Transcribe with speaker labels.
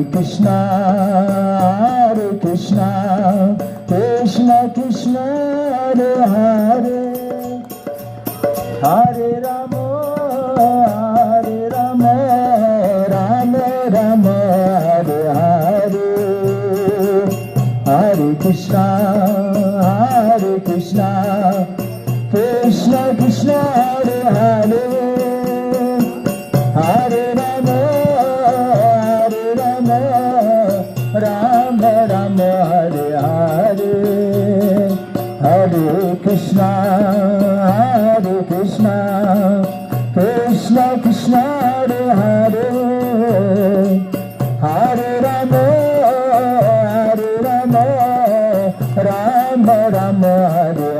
Speaker 1: Krishna Krishna Krishna Hare Hare Hare Rama Rama Rama Hare Hare Hare Krishna Krishna Krishna Hare Hare Hare Rama Rama Rama Hare Hare Hare Krishna Krishna Krishna Hare Hare Hare Rama Rama Rama Hare